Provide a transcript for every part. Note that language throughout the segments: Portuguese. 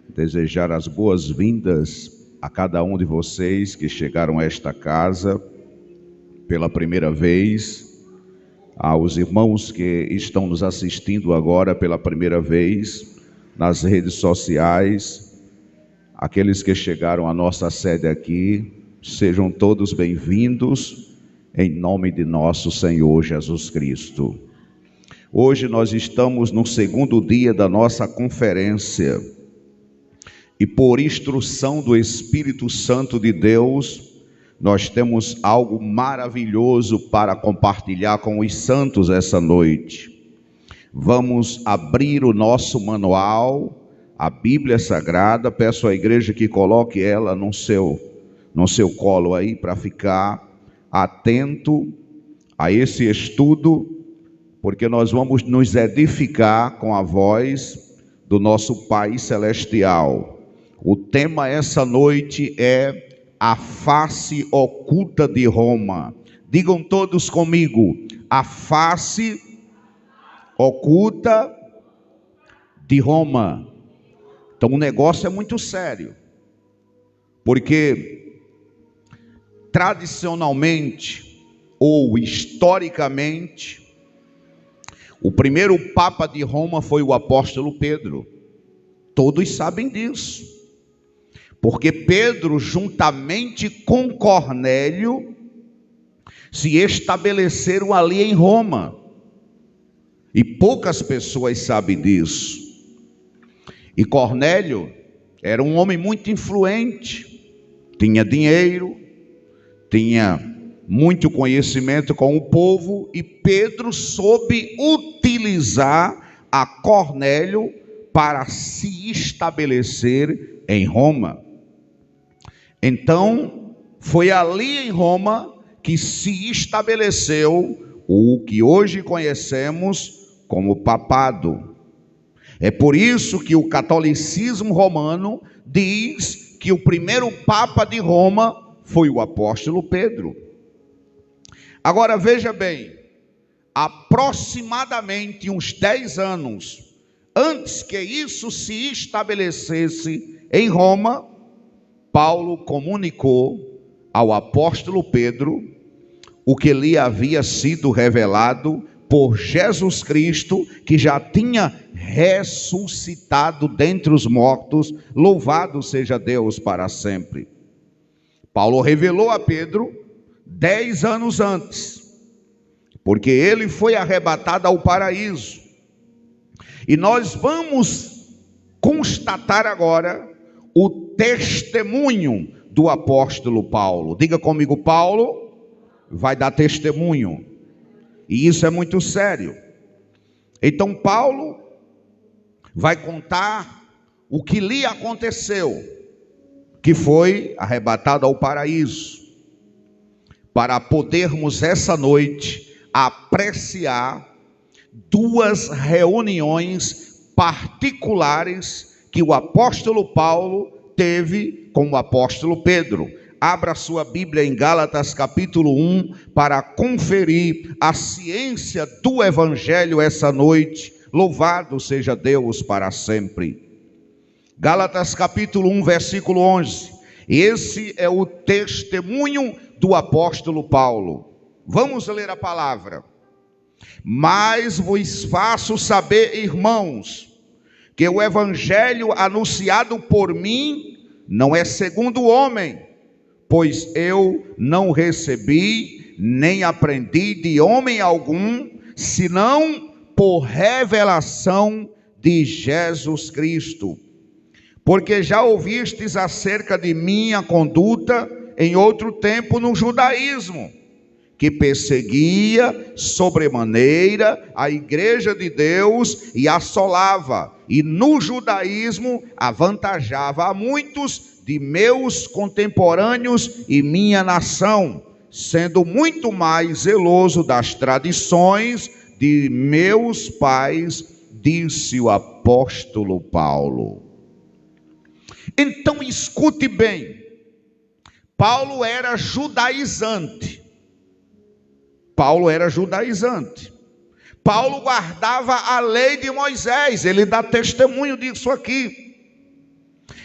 Desejar as boas-vindas a cada um de vocês que chegaram a esta casa pela primeira vez, aos irmãos que estão nos assistindo agora pela primeira vez nas redes sociais, aqueles que chegaram à nossa sede aqui, sejam todos bem-vindos em nome de nosso Senhor Jesus Cristo. Hoje nós estamos no segundo dia da nossa conferência e por instrução do Espírito Santo de Deus, nós temos algo maravilhoso para compartilhar com os santos essa noite. Vamos abrir o nosso manual, a Bíblia Sagrada. Peço à igreja que coloque ela no seu colo aí para ficar atento a esse estudo, porque nós vamos nos edificar com a voz do nosso Pai Celestial. O tema essa noite é a face oculta de Roma. Digam todos comigo: a face oculta de Roma. Então o negócio é muito sério, porque tradicionalmente ou historicamente, o primeiro Papa de Roma foi o apóstolo Pedro. Todos sabem disso, porque Pedro, juntamente com Cornélio, se estabeleceram ali em Roma, e poucas pessoas sabem disso. E Cornélio era um homem muito influente, tinha dinheiro, tinha muito conhecimento com o povo, e Pedro soube utilizar a Cornélio para se estabelecer em Roma. Então, foi ali em Roma que se estabeleceu o que hoje conhecemos como papado. É por isso que o catolicismo romano diz que o primeiro Papa de Roma foi o apóstolo Pedro. Agora veja bem, aproximadamente uns 10 anos antes que isso se estabelecesse em Roma, Paulo comunicou ao apóstolo Pedro o que lhe havia sido revelado por Jesus Cristo, que já tinha ressuscitado dentre os mortos. Louvado seja Deus para sempre. Paulo revelou a Pedro 10 anos antes, porque ele foi arrebatado ao paraíso. E nós vamos constatar agora o testemunho do apóstolo Paulo. Diga comigo: Paulo vai dar testemunho. E isso é muito sério. Então Paulo vai contar o que lhe aconteceu, que foi arrebatado ao paraíso, para podermos essa noite apreciar duas reuniões particulares que o apóstolo Paulo teve com o apóstolo Pedro. Abra sua Bíblia em Gálatas capítulo 1 para conferir a ciência do Evangelho essa noite. Louvado seja Deus para sempre. Gálatas capítulo 1 versículo 11. Esse é o testemunho do apóstolo Paulo. Vamos ler a palavra. Mas vos faço saber, irmãos, que o evangelho anunciado por mim não é segundo o homem, pois eu não recebi nem aprendi de homem algum, senão por revelação de Jesus Cristo. Porque já ouvistes acerca de minha conduta em outro tempo no judaísmo, que perseguia sobremaneira a igreja de Deus e assolava, e no judaísmo avantajava a muitos de meus contemporâneos e minha nação, sendo muito mais zeloso das tradições de meus pais, disse o apóstolo Paulo. Então escute bem, Paulo era judaizante. Paulo guardava a lei de Moisés, ele dá testemunho disso aqui.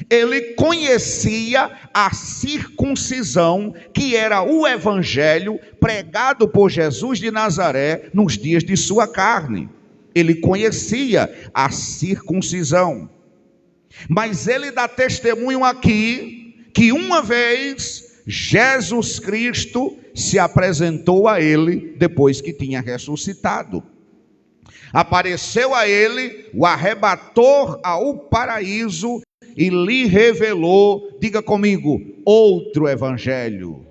Ele conhecia a circuncisão, que era o evangelho pregado por Jesus de Nazaré nos dias de sua carne. Ele conhecia a circuncisão. Mas ele dá testemunho aqui que uma vez Jesus Cristo se apresentou a ele depois que tinha ressuscitado. Apareceu a ele, o arrebatou ao paraíso e lhe revelou, diga comigo, outro evangelho.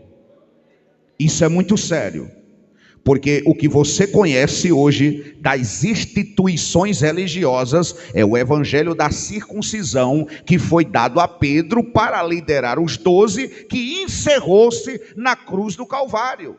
Isso é muito sério, porque o que você conhece hoje das instituições religiosas é o evangelho da circuncisão, que foi dado a Pedro para liderar os 12, que encerrou-se na cruz do Calvário.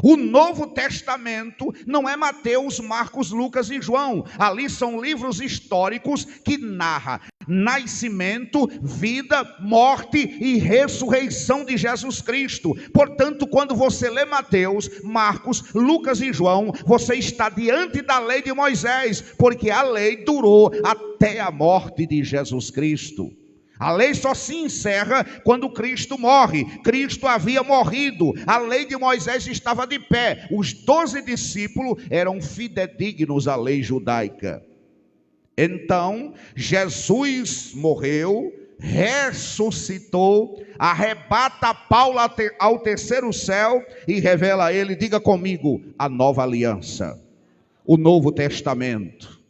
O Novo Testamento não é Mateus, Marcos, Lucas e João. Ali são livros históricos que narram nascimento, vida, morte e ressurreição de Jesus Cristo. Portanto, quando você lê Mateus, Marcos, Lucas e João, você está diante da lei de Moisés, porque a lei durou até a morte de Jesus Cristo. A lei só se encerra quando Cristo morre. Cristo havia morrido. A lei de Moisés estava de pé. Os 12 discípulos eram fidedignos à lei judaica. Então, Jesus morreu, ressuscitou, arrebata Paulo ao terceiro céu e revela a ele, diga comigo, a nova aliança, o Novo Testamento.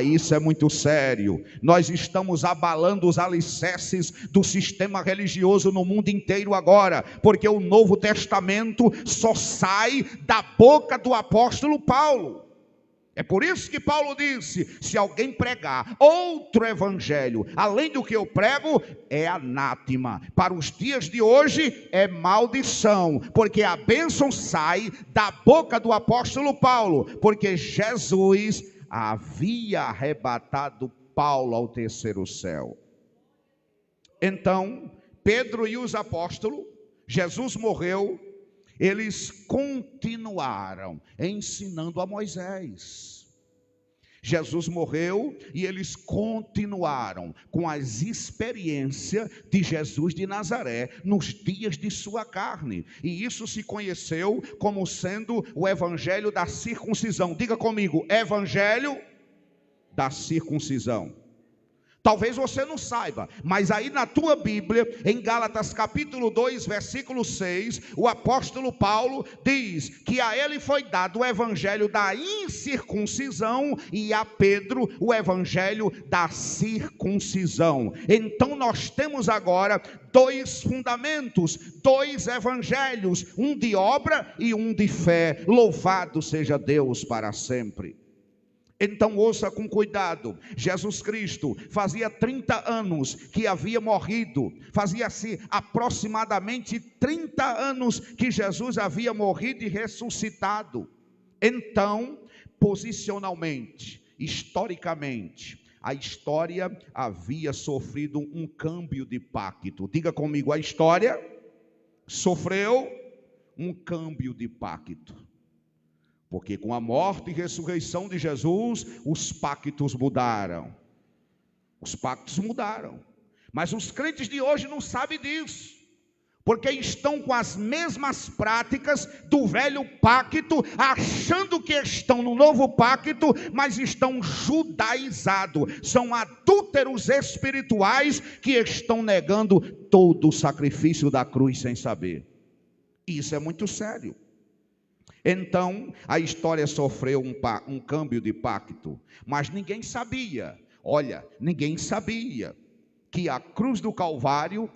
Isso é muito sério. Nós estamos abalando os alicerces do sistema religioso no mundo inteiro agora, porque o Novo Testamento só sai da boca do apóstolo Paulo. É por isso que Paulo disse: se alguém pregar outro evangelho além do que eu prego, é anátema. Para os dias de hoje é maldição, porque a bênção sai da boca do apóstolo Paulo, porque Jesus havia arrebatado Paulo ao terceiro céu. Então, Pedro e os apóstolos, Jesus morreu, eles continuaram ensinando a Moisés. Jesus morreu e eles continuaram com as experiências de Jesus de Nazaré nos dias de sua carne. E isso se conheceu como sendo o evangelho da circuncisão. Diga comigo, evangelho da circuncisão. Talvez você não saiba, mas aí na tua Bíblia, em Gálatas capítulo 2, versículo 6, o apóstolo Paulo diz que a ele foi dado o evangelho da incircuncisão e a Pedro o evangelho da circuncisão. Então nós temos agora dois fundamentos, dois evangelhos, um de obra e um de fé. Louvado seja Deus para sempre. Então ouça com cuidado, Jesus Cristo fazia 30 anos que havia morrido, fazia-se aproximadamente 30 anos que Jesus havia morrido e ressuscitado. Então, posicionalmente, historicamente, a história havia sofrido um câmbio de pacto. Diga comigo, a história sofreu um câmbio de pacto. Porque com a morte e ressurreição de Jesus, os pactos mudaram. Os pactos mudaram. Mas os crentes de hoje não sabem disso. Porque estão com as mesmas práticas do velho pacto, achando que estão no novo pacto, mas estão judaizados. São adúlteros espirituais que estão negando todo o sacrifício da cruz sem saber. Isso é muito sério. Então, a história sofreu um câmbio de pacto, mas ninguém sabia, ninguém sabia que a cruz do Calvário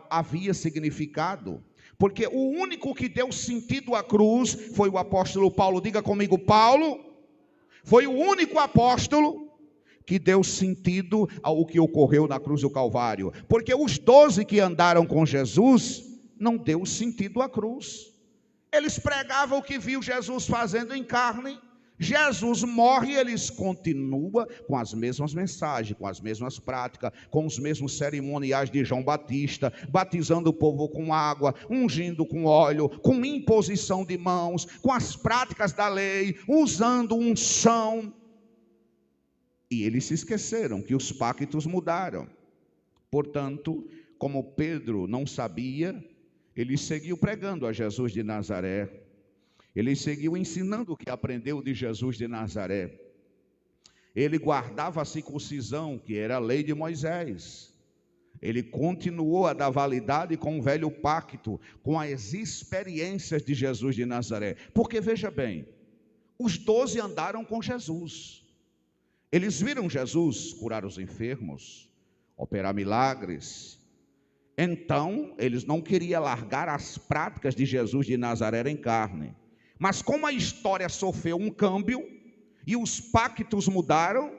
havia significado, porque o único que deu sentido à cruz foi o apóstolo Paulo. Diga comigo, Paulo foi o único apóstolo que deu sentido ao que ocorreu na cruz do Calvário, porque os 12 que andaram com Jesus não deu sentido à cruz. Eles pregavam o que viu Jesus fazendo em carne, Jesus morre e eles continuam com as mesmas mensagens, com as mesmas práticas, com os mesmos cerimoniais de João Batista, batizando o povo com água, ungindo com óleo, com imposição de mãos, com as práticas da lei, usando unção. E eles se esqueceram que os pactos mudaram. Portanto, como Pedro não sabia, ele seguiu pregando a Jesus de Nazaré. Ele seguiu ensinando o que aprendeu de Jesus de Nazaré. Ele guardava a circuncisão, que era a lei de Moisés. Ele continuou a dar validade com o velho pacto, com as experiências de Jesus de Nazaré. Porque veja bem, os 12 andaram com Jesus. Eles viram Jesus curar os enfermos, operar milagres. Então, eles não queriam largar as práticas de Jesus de Nazaré em carne. Mas como a história sofreu um câmbio e os pactos mudaram,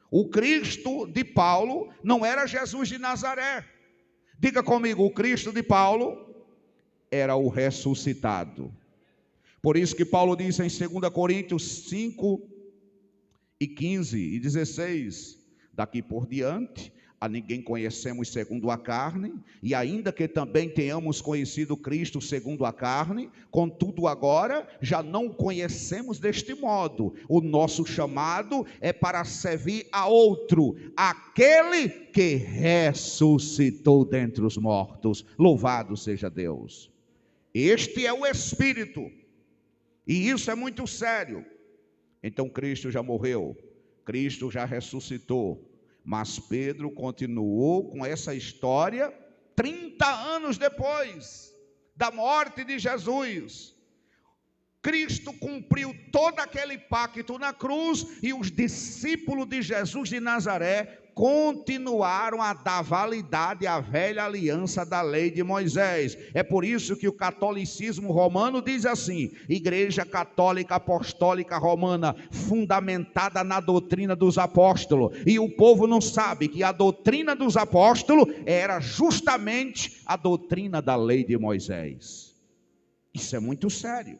o Cristo de Paulo não era Jesus de Nazaré. Diga comigo, o Cristo de Paulo era o ressuscitado. Por isso que Paulo diz em 2 Coríntios 5 e 15 e 16, daqui por diante, a ninguém conhecemos segundo a carne, e ainda que também tenhamos conhecido Cristo segundo a carne, contudo agora já não o conhecemos deste modo. O nosso chamado é para servir a outro, aquele que ressuscitou dentre os mortos. Louvado seja Deus. Este é o Espírito, e isso é muito sério. Então Cristo já morreu, Cristo já ressuscitou, mas Pedro continuou com essa história 30 anos depois da morte de Jesus. Cristo cumpriu todo aquele pacto na cruz e os discípulos de Jesus de Nazaré continuaram a dar validade à velha aliança da lei de Moisés. É por isso que o catolicismo romano diz assim: Igreja Católica Apostólica Romana, fundamentada na doutrina dos apóstolos. E o povo não sabe que a doutrina dos apóstolos era justamente a doutrina da lei de Moisés. Isso é muito sério.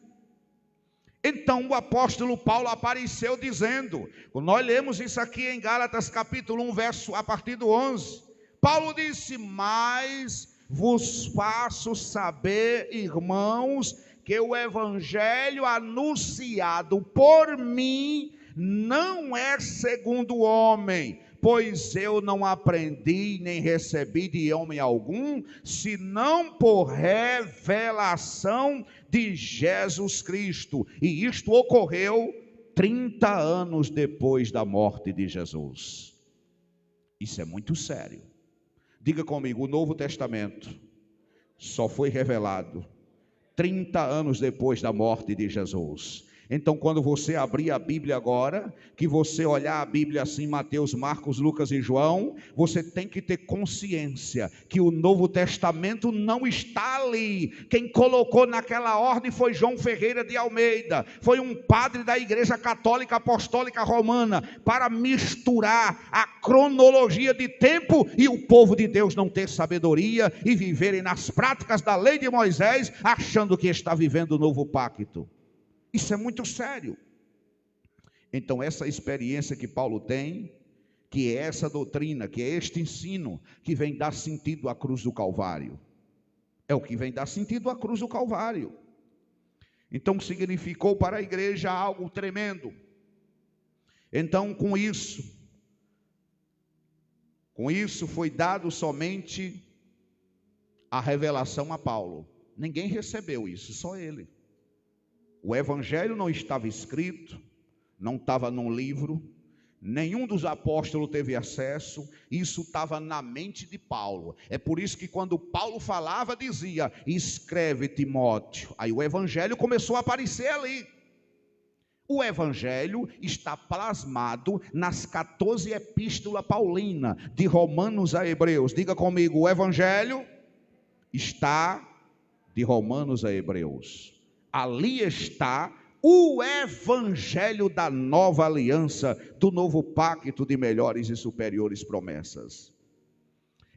Então o apóstolo Paulo apareceu dizendo, nós lemos isso aqui em Gálatas capítulo 1, verso a partir do 11. Paulo disse: mas vos faço saber, irmãos, que o evangelho anunciado por mim não é segundo o homem, pois eu não aprendi nem recebi de homem algum, senão por revelação de Jesus Cristo. E isto ocorreu 30 anos depois da morte de Jesus. Isso é muito sério. Diga comigo, o Novo Testamento só foi revelado 30 anos depois da morte de Jesus. Então, quando você abrir a Bíblia agora, que você olhar a Bíblia assim, Mateus, Marcos, Lucas e João, você tem que ter consciência que o Novo Testamento não está ali. Quem colocou naquela ordem foi João Ferreira de Almeida, foi um padre da Igreja Católica Apostólica Romana, para misturar a cronologia de tempo e o povo de Deus não ter sabedoria e viverem nas práticas da lei de Moisés, achando que está vivendo o novo pacto. Isso é muito sério. Então essa experiência que Paulo tem, que é essa doutrina, que é este ensino, que vem dar sentido à cruz do Calvário, é o que vem dar sentido à cruz do Calvário. Então significou para a igreja algo tremendo. Então com isso foi dado somente a revelação a Paulo. Ninguém recebeu isso, só ele. O evangelho não estava escrito, não estava num livro, nenhum dos apóstolos teve acesso, isso estava na mente de Paulo. É por isso que quando Paulo falava, dizia: escreve, Timóteo. Aí o evangelho começou a aparecer ali. O evangelho está plasmado nas 14 epístolas paulinas, de Romanos a Hebreus. Diga comigo, o evangelho está de Romanos a Hebreus. Ali está o evangelho da nova aliança, do novo pacto de melhores e superiores promessas.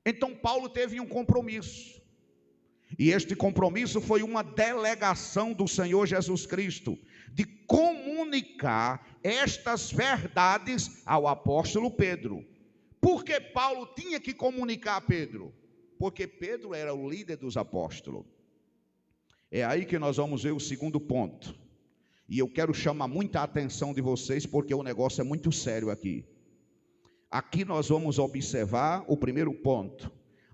Então Paulo teve um compromisso, e este compromisso foi uma delegação do Senhor Jesus Cristo, de comunicar estas verdades ao apóstolo Pedro. Por que Paulo tinha que comunicar a Pedro? Porque Pedro era o líder dos apóstolos. É aí que nós vamos ver o segundo ponto. E eu quero chamar muita atenção de vocês, porque o negócio é muito sério aqui. Aqui nós vamos observar o primeiro ponto.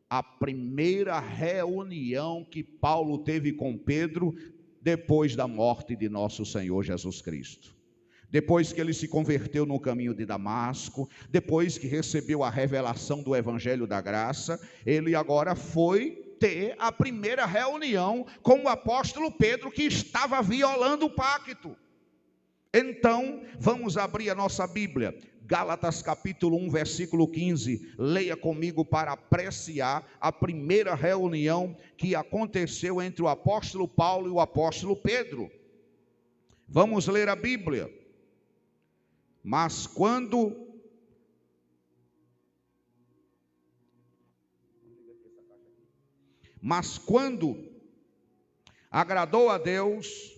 A primeira reunião que Paulo teve com Pedro depois da morte de nosso Senhor Jesus Cristo. Depois que ele se converteu no caminho de Damasco, depois que recebeu a revelação do Evangelho da Graça, ele agora foi ter a primeira reunião com o apóstolo Pedro, que estava violando o pacto. Então, vamos abrir a nossa Bíblia, Gálatas capítulo 1, versículo 15, leia comigo para apreciar a primeira reunião que aconteceu entre o apóstolo Paulo e o apóstolo Pedro. Vamos ler a Bíblia. Mas quando agradou a Deus,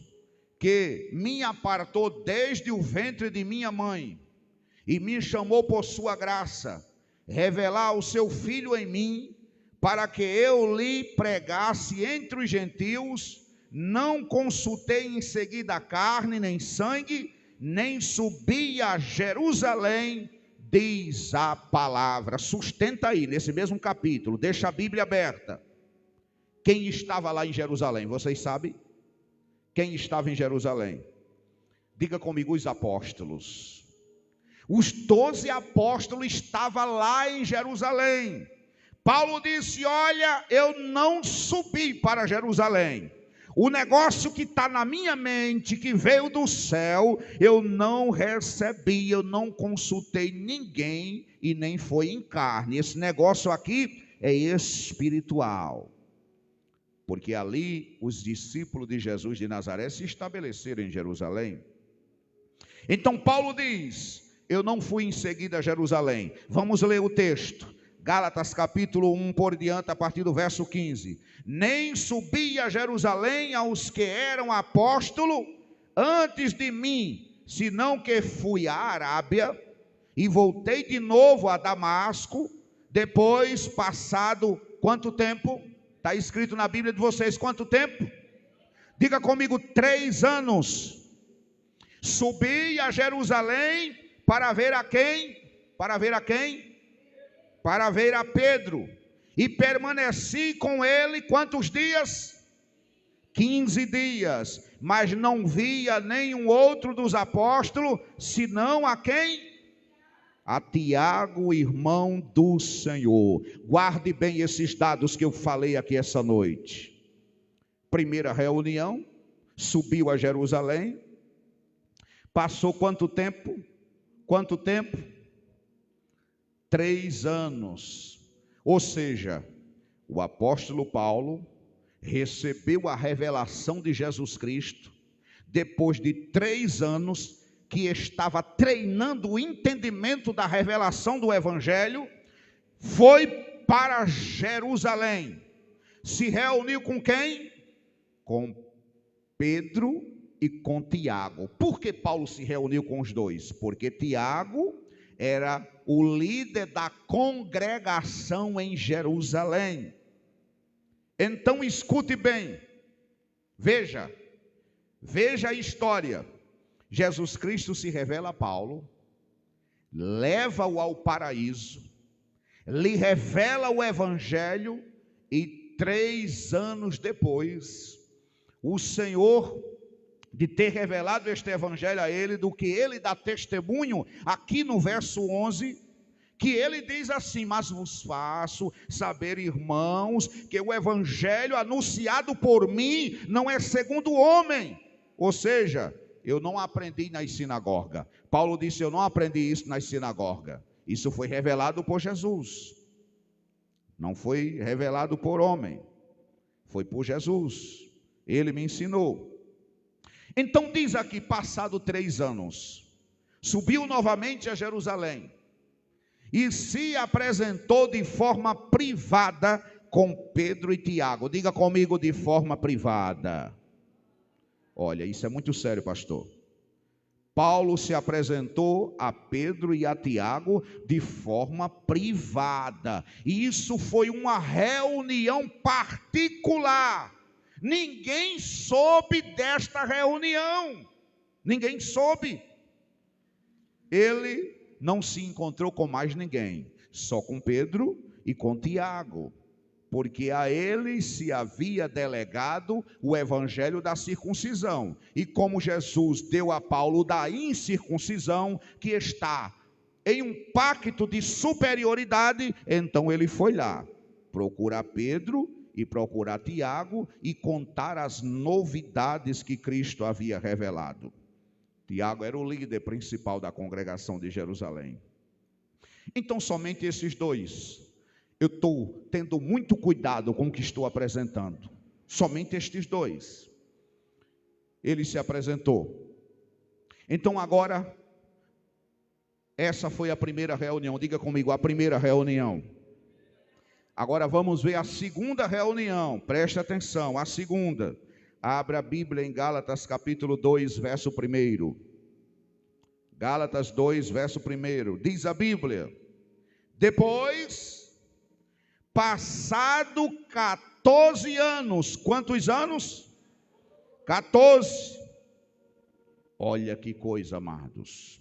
que me apartou desde o ventre de minha mãe, e me chamou por sua graça, revelar o seu Filho em mim, para que eu lhe pregasse entre os gentios, não consultei em seguida a carne nem sangue, nem subi a Jerusalém, diz a palavra. Sustenta aí, nesse mesmo capítulo, deixa a Bíblia aberta. Quem estava lá em Jerusalém, vocês sabem? Quem estava em Jerusalém? Diga comigo, os apóstolos. Os 12 apóstolos estavam lá em Jerusalém. Paulo disse: olha, eu não subi para Jerusalém. O negócio que está na minha mente, que veio do céu, eu não recebi, eu não consultei ninguém e nem foi em carne. Esse negócio aqui é espiritual. Porque ali os discípulos de Jesus de Nazaré se estabeleceram em Jerusalém. Então Paulo diz: eu não fui em seguida a Jerusalém. Vamos ler o texto. Gálatas capítulo 1 por diante, a partir do verso 15. Nem subi a Jerusalém aos que eram apóstolos antes de mim, senão que fui à Arábia e voltei de novo a Damasco, depois passado quanto tempo? Está escrito na Bíblia de vocês quanto tempo? Diga comigo, 3 anos. Subi a Jerusalém para ver a quem? Para ver a quem? Para ver a Pedro, e permaneci com ele quantos dias? 15 dias, mas não via nenhum outro dos apóstolos, senão a quem? A Tiago, irmão do Senhor. Guarde bem esses dados que eu falei aqui essa noite. Primeira reunião, subiu a Jerusalém, passou quanto tempo? Quanto tempo? 3 anos, ou seja, o apóstolo Paulo recebeu a revelação de Jesus Cristo, depois de 3 anos que estava treinando o entendimento da revelação do Evangelho, foi para Jerusalém, se reuniu com quem? Com Pedro e com Tiago. Por que Paulo se reuniu com os dois? Porque Tiago era o líder da congregação em Jerusalém. Então escute bem, veja a história. Jesus Cristo se revela a Paulo, leva-o ao paraíso, lhe revela o Evangelho, e 3 anos depois, o Senhor, de ter revelado este Evangelho a ele, do que ele dá testemunho, aqui no verso 11, que ele diz assim: mas vos faço saber, irmãos, que o Evangelho anunciado por mim não é segundo o homem. Ou seja, eu não aprendi nas sinagogas. Paulo disse: eu não aprendi isso nas sinagogas. Isso foi revelado por Jesus. Não foi revelado por homem. Foi por Jesus. Ele me ensinou. Então diz aqui, passado 3 anos, subiu novamente a Jerusalém e se apresentou de forma privada com Pedro e Tiago. Diga comigo, de forma privada. Olha, isso é muito sério, pastor. Paulo se apresentou a Pedro e a Tiago de forma privada. E isso foi uma reunião particular. Ninguém soube desta reunião. Ninguém soube. Ele não se encontrou com mais ninguém, só com Pedro e com Tiago, porque a ele se havia delegado o evangelho da circuncisão. E como Jesus deu a Paulo da incircuncisão, que está em um pacto de superioridade, então ele foi lá procurar Pedro e procurar Tiago e contar as novidades que Cristo havia revelado. Tiago era o líder principal da congregação de Jerusalém. Então somente esses dois. Eu estou tendo muito cuidado com o que estou apresentando. Somente estes dois. Ele se apresentou. Então agora, essa foi a primeira reunião. Diga comigo, a primeira reunião. Agora vamos ver a segunda reunião. Preste atenção, a segunda. Abra a Bíblia em Gálatas capítulo 2, verso 1. Gálatas 2, verso 1. Diz a Bíblia: depois, passado 14 anos. Quantos anos? 14. Olha que coisa, amados.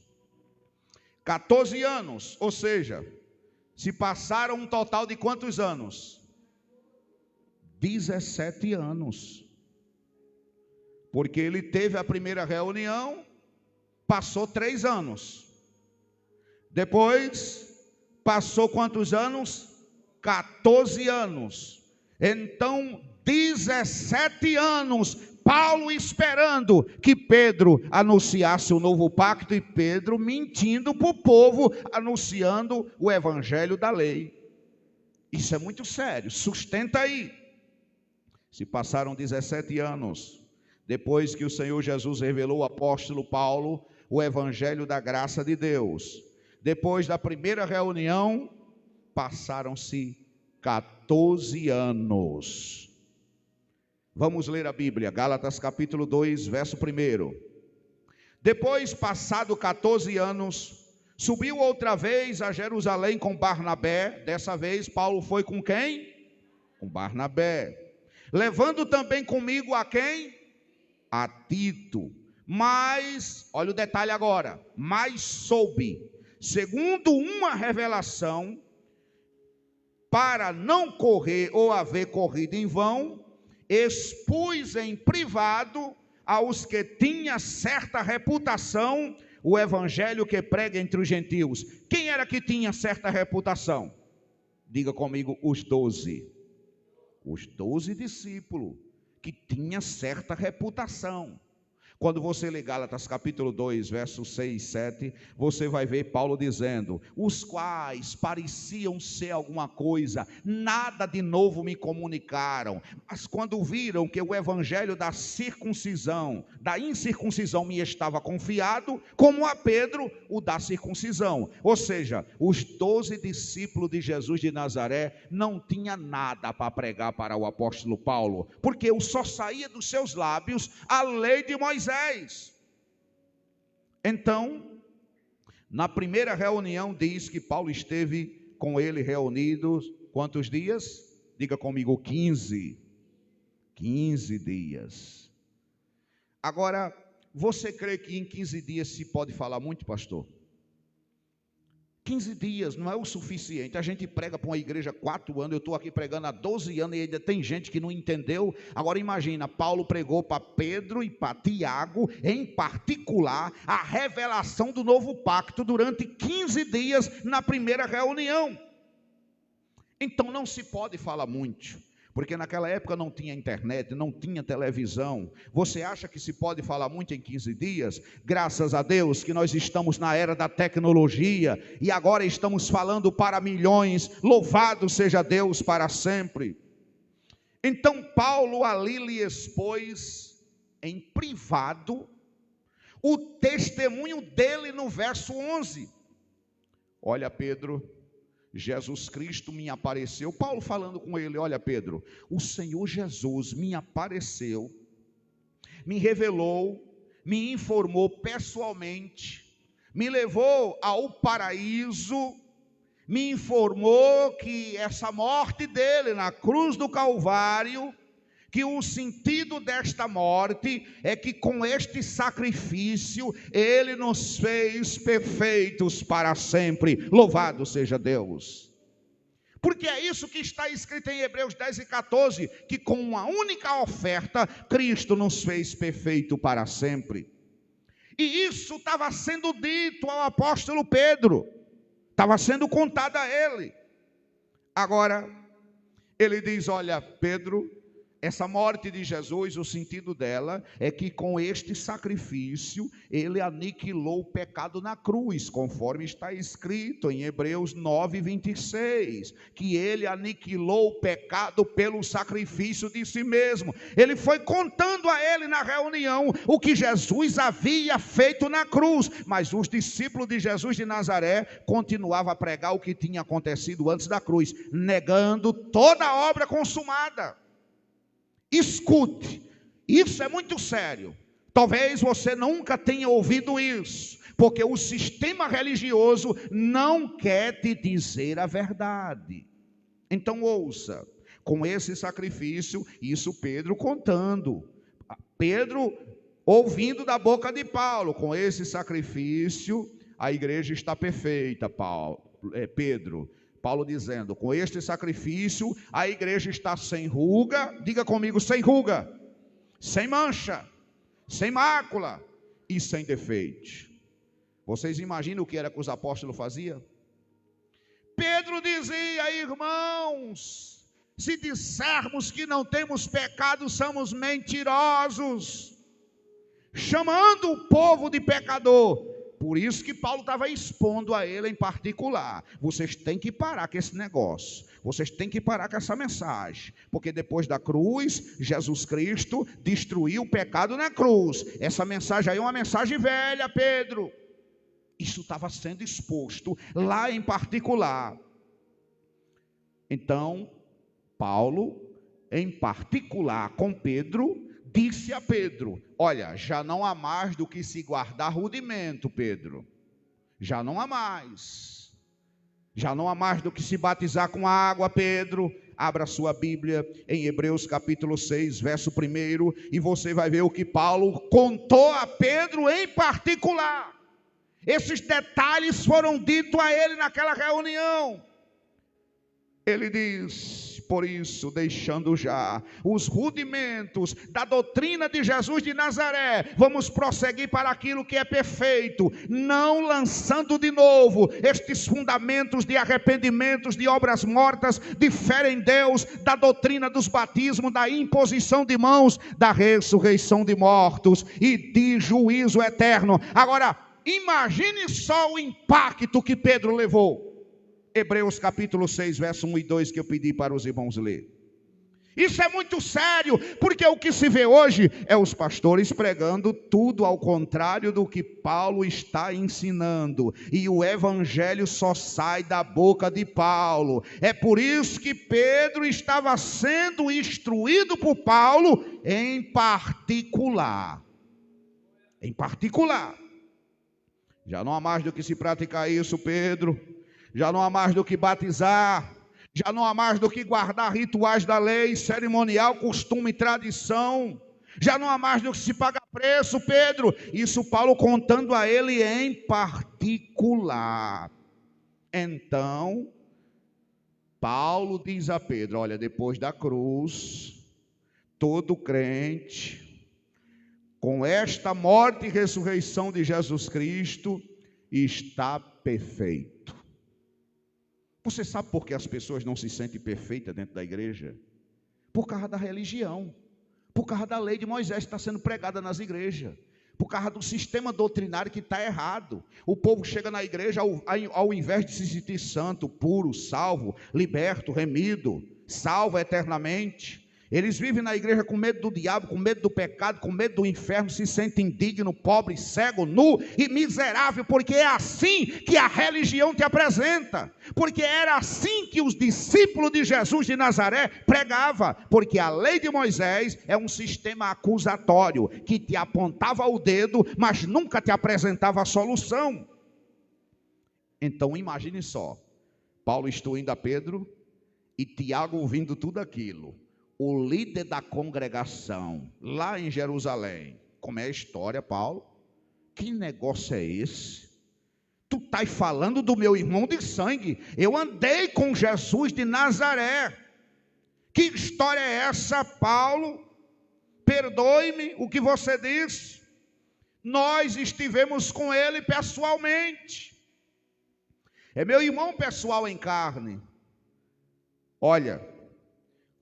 14 anos, ou seja, se passaram um total de quantos anos? 17 anos. Porque ele teve a primeira reunião, passou 3 anos. Depois, passou quantos anos? 14 anos. Então, 17 anos, Paulo esperando que Pedro anunciasse o novo pacto e Pedro mentindo para o povo, anunciando o evangelho da lei. Isso é muito sério, sustenta aí. Se passaram 17 anos, depois que o Senhor Jesus revelou ao apóstolo Paulo o evangelho da graça de Deus. Depois da primeira reunião, passaram-se 14 anos. Vamos ler a Bíblia, Gálatas capítulo 2, verso 1. Depois, passado 14 anos, subiu outra vez a Jerusalém com Barnabé. Dessa vez, Paulo foi com quem? Com Barnabé. Levando também comigo a quem? A Tito. Mas, olha o detalhe agora, mas soube, segundo uma revelação, para não correr ou haver corrido em vão, expus em privado aos que tinham certa reputação o evangelho que prega entre os gentios. Quem era que tinha certa reputação? Diga comigo, os 12. Os 12 discípulos que tinham certa reputação. Quando você lê Gálatas capítulo 2, versos 6 e 7, você vai ver Paulo dizendo: os quais pareciam ser alguma coisa, nada de novo me comunicaram, mas quando viram que o evangelho da circuncisão, da incircuncisão me estava confiado, como a Pedro, o da circuncisão. Ou seja, os 12 discípulos de Jesus de Nazaré não tinham nada para pregar para o apóstolo Paulo, porque só saía dos seus lábios a lei de Moisés. Então, na primeira reunião diz que Paulo esteve com ele reunidos, quantos dias? Diga comigo, 15. 15 dias. Agora, você crê que em 15 dias se pode falar muito, pastor? 15 dias não é o suficiente. A gente prega para uma igreja 4 anos, eu estou aqui pregando há 12 anos e ainda tem gente que não entendeu. Agora imagina, Paulo pregou para Pedro e para Tiago, em particular, a revelação do novo pacto durante 15 dias na primeira reunião. Então não se pode falar muito, porque naquela época não tinha internet, não tinha televisão. Você acha que se pode falar muito em 15 dias? Graças a Deus que nós estamos na era da tecnologia e agora estamos falando para milhões. Louvado seja Deus para sempre. Então Paulo ali lhe expôs em privado o testemunho dele no verso 11. Olha, Pedro, Jesus Cristo me apareceu. Paulo falando com ele: olha, Pedro, o Senhor Jesus me apareceu, me revelou me informou pessoalmente, me levou ao paraíso, me informou que essa morte dele na cruz do Calvário, que o sentido desta morte é que com este sacrifício ele nos fez perfeitos para sempre. Louvado seja Deus. Porque é isso que está escrito em Hebreus 10 e 14, que com uma única oferta, Cristo nos fez perfeito para sempre. E isso estava sendo dito ao apóstolo Pedro, estava sendo contado a ele. Agora, ele diz, olha, Pedro, essa morte de Jesus, o sentido dela é que com este sacrifício, ele aniquilou o pecado na cruz, conforme está escrito em Hebreus 9, 26, que ele aniquilou o pecado pelo sacrifício de si mesmo. Ele foi contando a ele na reunião o que Jesus havia feito na cruz, mas os discípulos de Jesus de Nazaré continuavam a pregar o que tinha acontecido antes da cruz, negando toda a obra consumada. Escute, isso é muito sério. Talvez você nunca tenha ouvido isso, porque o sistema religioso não quer te dizer a verdade. Então ouça, com esse sacrifício, isso Pedro contando, Pedro ouvindo da boca de Paulo, com esse sacrifício a igreja está perfeita, Pedro. Paulo dizendo, com este sacrifício, a igreja está sem ruga, diga comigo, sem ruga, sem mancha, sem mácula e sem defeito. Vocês imaginam o que era que os apóstolos faziam? Pedro dizia, irmãos, se dissermos que não temos pecado, somos mentirosos, chamando o povo de pecador. Por isso que Paulo estava expondo a ele em particular. Vocês têm que parar com esse negócio. Vocês têm que parar com essa mensagem. Porque depois da cruz, Jesus Cristo destruiu o pecado na cruz. Essa mensagem aí é uma mensagem velha, Pedro. Isso estava sendo exposto lá em particular. Então, Paulo, em particular com Pedro, disse a Pedro, olha, já não há mais do que se guardar rudimento, Pedro. Já não há mais. Já não há mais do que se batizar com água, Pedro. Abra sua Bíblia em Hebreus capítulo 6, verso 1, e você vai ver o que Paulo contou a Pedro em particular. Esses detalhes foram ditos a ele naquela reunião. Ele diz, por isso, deixando já os rudimentos da doutrina de Jesus de Nazaré, vamos prosseguir para aquilo que é perfeito, não lançando de novo estes fundamentos de arrependimentos, de obras mortas, de fé em Deus, da doutrina dos batismos, da imposição de mãos, da ressurreição de mortos e de juízo eterno. Agora, imagine só o impacto que Pedro levou. Hebreus capítulo 6, verso 1 e 2, que eu pedi para os irmãos ler. Isso é muito sério, porque o que se vê hoje é os pastores pregando tudo ao contrário do que Paulo está ensinando, e o evangelho só sai da boca de Paulo. É por isso que Pedro estava sendo instruído por Paulo em particular. Em particular. Já não há mais do que se praticar isso, Pedro. Já não há mais do que batizar, já não há mais do que guardar rituais da lei, cerimonial, costume e tradição, já não há mais do que se pagar preço, Pedro. Isso Paulo contando a ele em particular. Então, Paulo diz a Pedro, olha, depois da cruz, todo crente, com esta morte e ressurreição de Jesus Cristo, está perfeito. Você sabe por que as pessoas não se sentem perfeitas dentro da igreja? Por causa da religião, por causa da lei de Moisés que está sendo pregada nas igrejas, por causa do sistema doutrinário que está errado. O povo chega na igreja ao invés de se sentir santo, puro, salvo, liberto, remido, salvo eternamente, Eles vivem na igreja com medo do diabo, com medo do pecado, com medo do inferno, se sentem indigno, pobre, cego, nu e miserável, porque é assim que a religião te apresenta, porque era assim que os discípulos de Jesus de Nazaré pregavam, porque a lei de Moisés é um sistema acusatório, que te apontava o dedo, mas nunca te apresentava a solução. Então imagine só, Paulo instruindo a Pedro e Tiago ouvindo tudo aquilo. O líder da congregação, lá em Jerusalém. Como é a história, Paulo? Que negócio é esse? Tu estás falando do meu irmão de sangue. Eu andei com Jesus de Nazaré. Que história é essa, Paulo? Perdoe-me o que você disse. Nós estivemos com ele pessoalmente. É meu irmão pessoal em carne. Olha,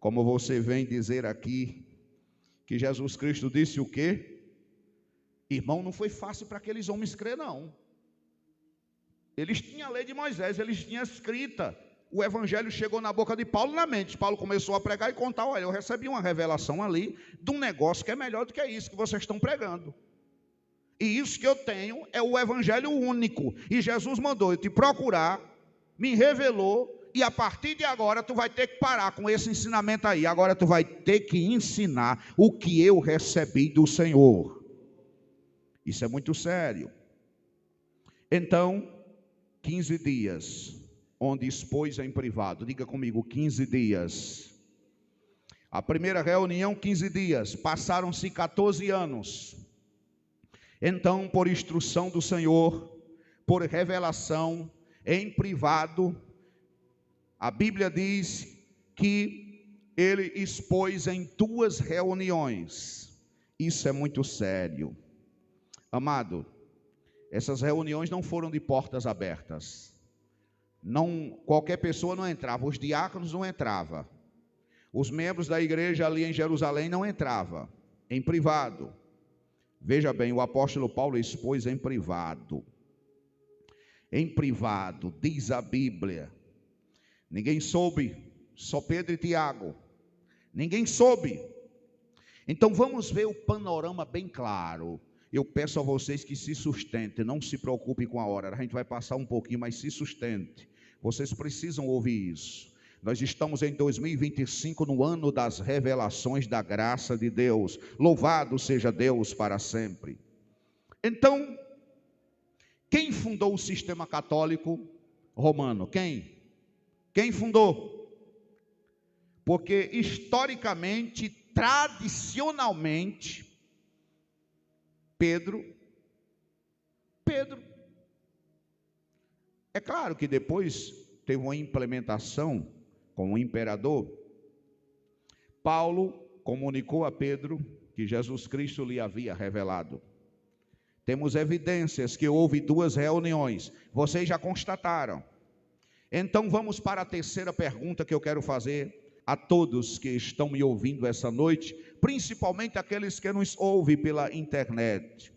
como você vem dizer aqui, que Jesus Cristo disse o quê? Irmão, não foi fácil para aqueles homens crer, não. Eles tinham a lei de Moisés, eles tinham escrita. O evangelho chegou na boca de Paulo, na mente. Paulo começou a pregar e contar, olha, eu recebi uma revelação ali, de um negócio que é melhor do que isso que vocês estão pregando. E isso que eu tenho é o evangelho único. E Jesus mandou eu te procurar, me revelou, e a partir de agora tu vai ter que parar com esse ensinamento aí. Agora tu vai ter que ensinar o que eu recebi do Senhor. Isso é muito sério. Então, 15 dias, onde expôs em privado. Diga comigo, 15 dias. A primeira reunião, 15 dias. Passaram-se 14 anos. Então, por instrução do Senhor, por revelação, em privado, a Bíblia diz que ele expôs em 2 reuniões. Isso é muito sério. Amado, essas reuniões não foram de portas abertas. Não, qualquer pessoa não entrava. Os diáconos não entravam. Os membros da igreja ali em Jerusalém não entravam. Em privado. Veja bem, o apóstolo Paulo expôs em privado. Em privado, diz a Bíblia. Ninguém soube, só Pedro e Tiago. Ninguém soube. Então vamos ver o panorama bem claro. Eu peço a vocês que se sustentem, não se preocupe com a hora. A gente vai passar um pouquinho, mas se sustente. Vocês precisam ouvir isso. Nós estamos em 2025, no ano das revelações da graça de Deus. Louvado seja Deus para sempre. Então, quem fundou o sistema católico romano? Quem? Quem fundou? Porque historicamente, tradicionalmente, Pedro. É claro que depois teve uma implementação com o imperador. Paulo comunicou a Pedro que Jesus Cristo lhe havia revelado. Temos evidências que houve 2 reuniões. Vocês já constataram. Então vamos para a terceira pergunta que eu quero fazer a todos que estão me ouvindo essa noite, principalmente aqueles que nos ouvem pela internet.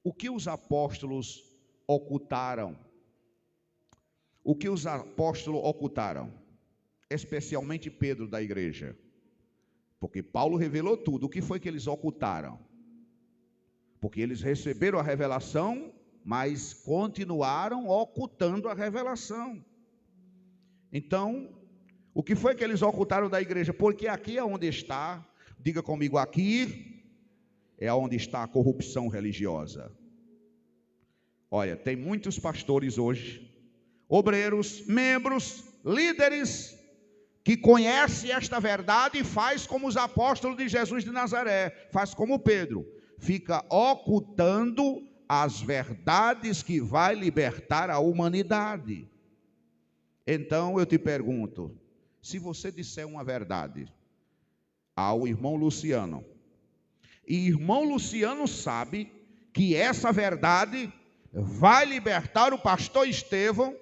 O que os apóstolos ocultaram? O que os apóstolos ocultaram? Especialmente Pedro da igreja. Porque Paulo revelou tudo. O que foi que eles ocultaram? Porque eles receberam a revelação, mas continuaram ocultando a revelação. Então, o que foi que eles ocultaram da igreja? Porque aqui é onde está, diga comigo, aqui é onde está a corrupção religiosa. Olha, tem muitos pastores hoje, obreiros, membros, líderes, que conhecem esta verdade e faz como os apóstolos de Jesus de Nazaré, faz como Pedro, fica ocultando as verdades que vai libertar a humanidade. Então eu te pergunto, se você disser uma verdade ao irmão Luciano, e irmão Luciano sabe que essa verdade vai libertar o pastor Estevão,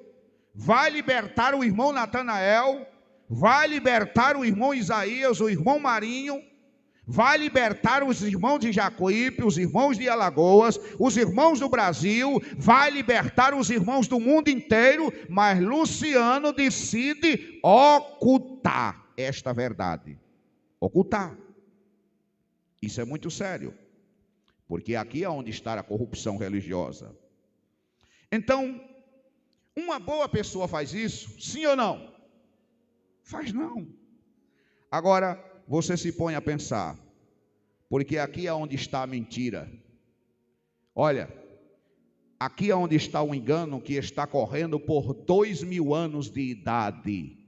vai libertar o irmão Natanael, vai libertar o irmão Isaías, o irmão Marinho, vai libertar os irmãos de Jacuípe, os irmãos de Alagoas, os irmãos do Brasil, vai libertar os irmãos do mundo inteiro, mas Luciano decide ocultar esta verdade. ocultar. Isso é muito sério, porque aqui é onde está a corrupção religiosa. Então, uma boa pessoa faz isso? Sim ou não? Faz não. Agora, você se põe a pensar, porque aqui é onde está a mentira. Olha, aqui é onde está o engano que está correndo por 2000 anos de idade.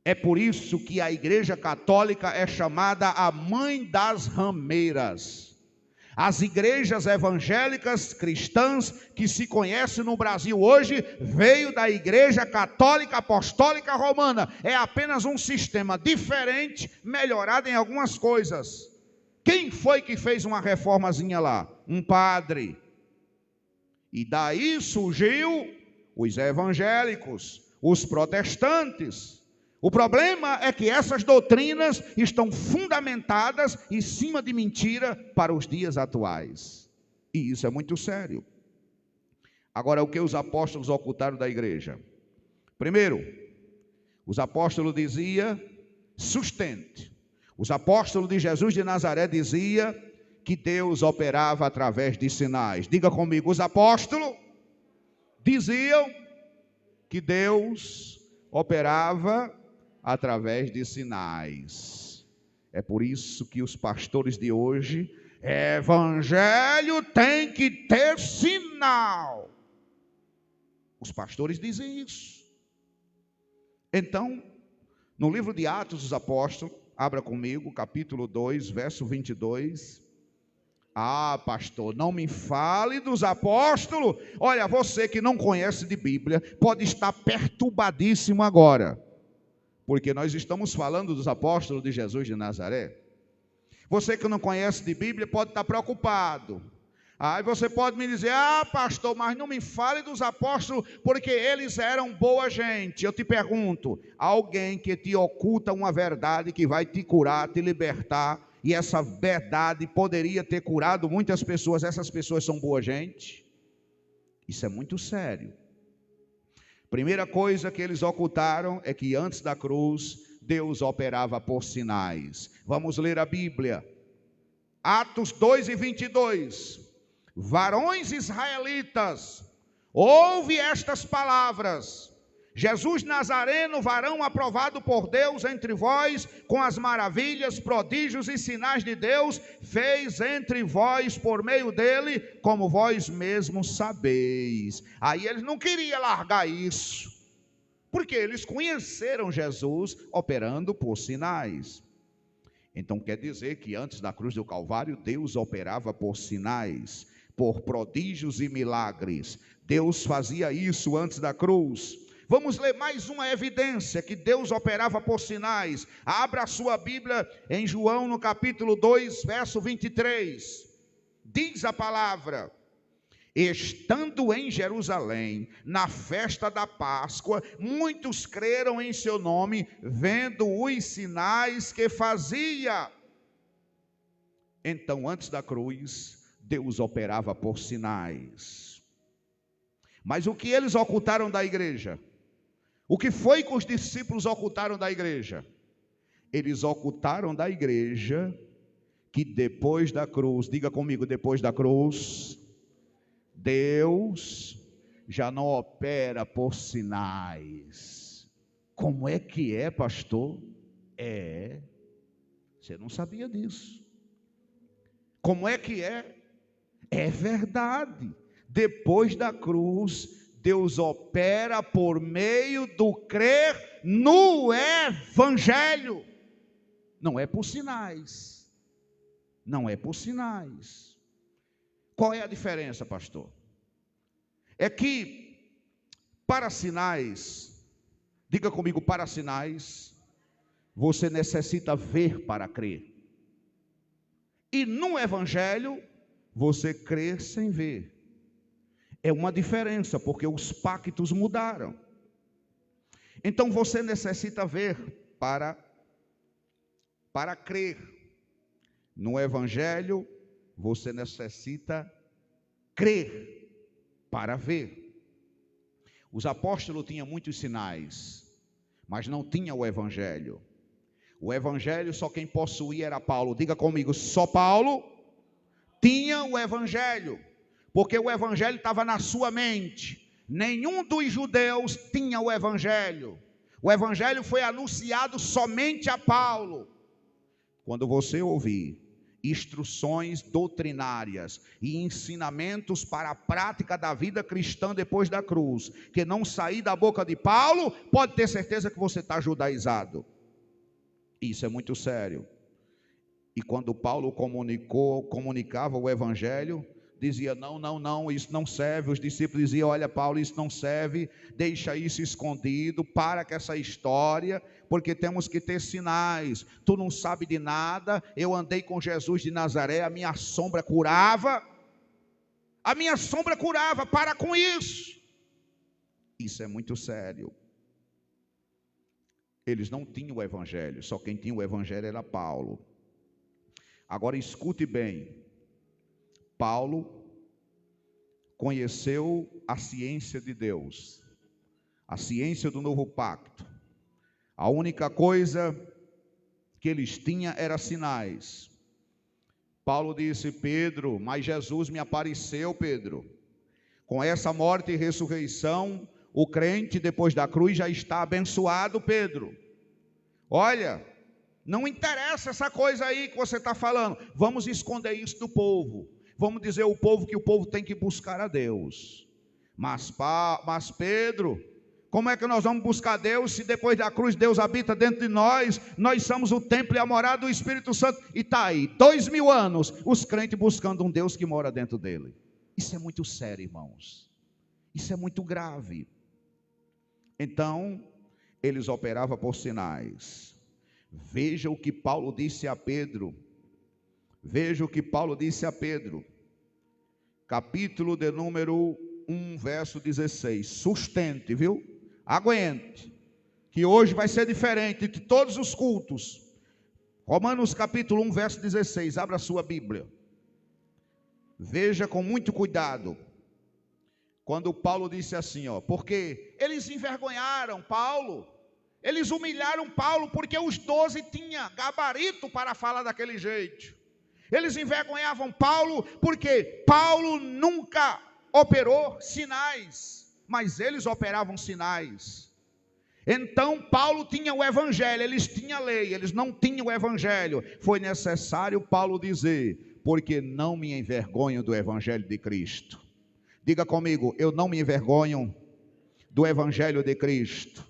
É por isso que a Igreja Católica é chamada a mãe das rameiras. As igrejas evangélicas cristãs que se conhecem no Brasil hoje veio da Igreja Católica Apostólica Romana. É apenas um sistema diferente, melhorado em algumas coisas. Quem foi que fez uma reformazinha lá? Um padre. E daí surgiu os evangélicos, os protestantes. O problema é que essas doutrinas estão fundamentadas em cima de mentira para os dias atuais. E isso é muito sério. Agora, o que os apóstolos ocultaram da igreja? Primeiro, os apóstolos diziam sustente. Os apóstolos de Jesus de Nazaré diziam que Deus operava através de sinais. Diga comigo, os apóstolos diziam que Deus operava através de sinais. É por isso que os pastores de hoje, evangelho tem que ter sinal. Os pastores dizem isso. Então, no livro de Atos dos Apóstolos, abra comigo, capítulo 2, verso 22. Ah, pastor, não me fale dos apóstolos. Olha, você que não conhece de Bíblia, pode estar perturbadíssimo agora, porque nós estamos falando dos apóstolos de Jesus de Nazaré. Você que não conhece de Bíblia pode estar preocupado. Aí você pode me dizer, pastor, mas não me fale dos apóstolos, porque eles eram boa gente. Eu te pergunto, alguém que te oculta uma verdade que vai te curar, te libertar, e essa verdade poderia ter curado muitas pessoas, essas pessoas são boa gente? Isso é muito sério. Primeira coisa que eles ocultaram é que antes da cruz, Deus operava por sinais. Vamos ler a Bíblia. Atos 2 e 22. Varões israelitas, ouve estas palavras. Jesus Nazareno, varão aprovado por Deus entre vós, com as maravilhas, prodígios e sinais de Deus, fez entre vós por meio dele, como vós mesmos sabeis. Aí eles não queriam largar isso, porque eles conheceram Jesus operando por sinais. Então quer dizer que antes da cruz do Calvário, Deus operava por sinais, por prodígios e milagres. Deus fazia isso antes da cruz. Vamos ler mais uma evidência que Deus operava por sinais. Abra a sua Bíblia em João no capítulo 2, verso 23. Diz a palavra: estando em Jerusalém, na festa da Páscoa, muitos creram em seu nome, vendo os sinais que fazia. Então, antes da cruz, Deus operava por sinais. Mas o que eles ocultaram da igreja? O que foi que os discípulos ocultaram da igreja? Eles ocultaram da igreja que depois da cruz, diga comigo, depois da cruz, Deus já não opera por sinais. Como é que é, pastor? Você não sabia disso. Como é que é? É verdade. Depois da cruz, Deus opera por meio do crer no evangelho. Não é por sinais. Não é por sinais. Qual é a diferença, pastor? É que para sinais, diga comigo, para sinais, você necessita ver para crer. E no evangelho, você crê sem ver. É uma diferença, porque os pactos mudaram. Então você necessita ver para crer. No evangelho, você necessita crer para ver. Os apóstolos tinham muitos sinais, mas não tinham o evangelho. O evangelho só quem possuía era Paulo. Diga comigo, só Paulo tinha o evangelho, porque o evangelho estava na sua mente. Nenhum dos judeus tinha o evangelho. O evangelho foi anunciado somente a Paulo. Quando você ouvir instruções doutrinárias e ensinamentos para a prática da vida cristã depois da cruz, que não sair da boca de Paulo, pode ter certeza que você está judaizado. Isso é muito sério. E quando Paulo comunicava o evangelho, dizia, não, isso não serve. Os discípulos diziam, olha Paulo, isso não serve, deixa isso escondido, para com essa história, porque temos que ter sinais. Tu não sabe de nada, eu andei com Jesus de Nazaré, a minha sombra curava, para com isso. Isso é muito sério. Eles não tinham o evangelho, só quem tinha o evangelho era Paulo. Agora escute bem, Paulo conheceu a ciência de Deus, a ciência do novo pacto. A única coisa que eles tinham era sinais. Paulo disse, Pedro, mas Jesus me apareceu, Pedro. Com essa morte e ressurreição, o crente depois da cruz já está abençoado, Pedro. Olha, não interessa essa coisa aí que você está falando. Vamos esconder isso do povo. Vamos dizer ao povo que o povo tem que buscar a Deus. Mas Pedro, como é que nós vamos buscar Deus se depois da cruz Deus habita dentro de nós? Nós somos o templo e a morada do Espírito Santo. E está aí, 2000 anos, os crentes buscando um Deus que mora dentro dele. Isso é muito sério, irmãos. Isso é muito grave. Então, eles operavam por sinais. Veja o que Paulo disse a Pedro. Veja o que Paulo disse a Pedro. Capítulo de número 1, verso 16. Sustente, viu? Aguente. Que hoje vai ser diferente de todos os cultos. Romanos capítulo 1, verso 16. Abra a sua Bíblia. Veja com muito cuidado. Quando Paulo disse assim, porque eles envergonharam Paulo, eles humilharam Paulo, porque os 12 tinham gabarito para falar daquele jeito. Eles envergonhavam Paulo, porque Paulo nunca operou sinais, mas eles operavam sinais. Então Paulo tinha o evangelho, eles tinham a lei, eles não tinham o evangelho. Foi necessário Paulo dizer, porque não me envergonho do evangelho de Cristo. Diga comigo, eu não me envergonho do evangelho de Cristo.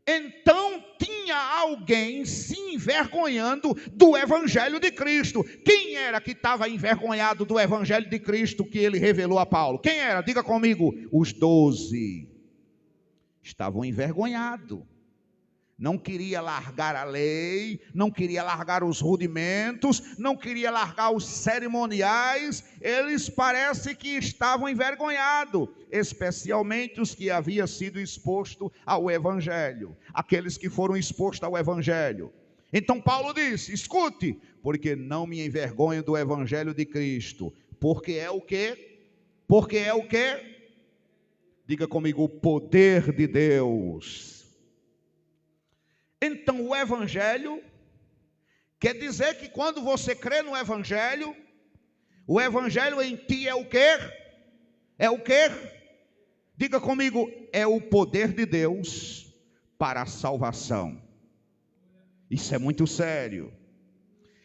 Então tinha alguém se envergonhando do evangelho de Cristo. Quem era que estava envergonhado do evangelho de Cristo que ele revelou a Paulo? Quem era? Diga comigo, os 12 estavam envergonhados. Não queria largar a lei, não queria largar os rudimentos, não queria largar os cerimoniais. Eles parece que estavam envergonhados, especialmente os que haviam sido expostos ao evangelho, aqueles que foram expostos ao evangelho. Então Paulo disse, escute, porque não me envergonho do evangelho de Cristo, porque é o quê? Porque é o quê? Diga comigo, o poder de Deus. Então o evangelho quer dizer que quando você crê no evangelho, o evangelho em ti é o quê? É o quê? Diga comigo, é o poder de Deus para a salvação. Isso é muito sério.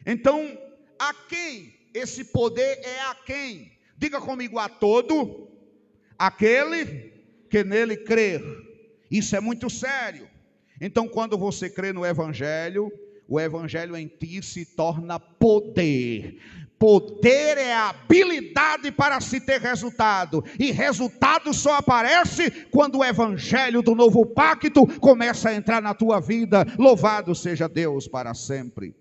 Então, a quem esse poder é a quem? Diga comigo, a todo aquele que nele crer. Isso é muito sério. Então, quando você crê no evangelho, o evangelho em ti se torna poder. Poder é a habilidade para se ter resultado. E resultado só aparece quando o evangelho do novo pacto começa a entrar na tua vida. Louvado seja Deus para sempre.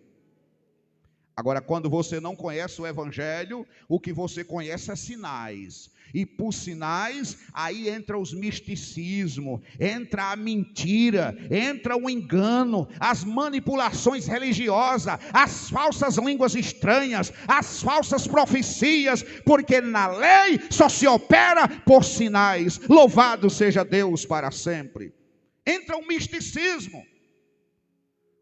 Agora, quando você não conhece o evangelho, o que você conhece é sinais. E por sinais, aí entra os misticismos, entra a mentira, entra o engano, as manipulações religiosas, as falsas línguas estranhas, as falsas profecias, porque na lei só se opera por sinais. Louvado seja Deus para sempre. Entra o misticismo.